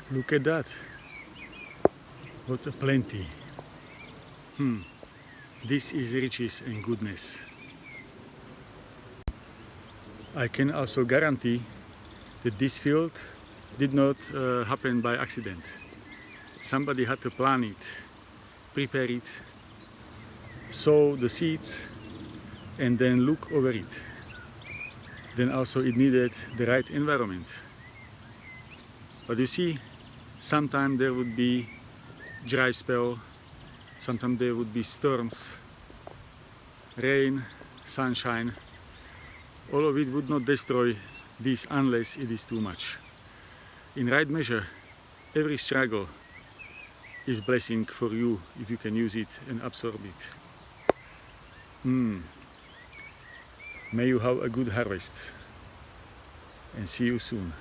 Look at that. What a plenty. This is riches and goodness. I can also guarantee that this field did not happen by accident. Somebody had to plan it, prepare it, sow the seeds, and then look over it. Then also it needed the right environment. But you see, sometimes there would be dry spell, sometimes there would be storms, rain, sunshine. All of it would not destroy this unless it is too much. In right measure, every struggle is blessing for you if you can use it and absorb it. May you have a good harvest and see you soon.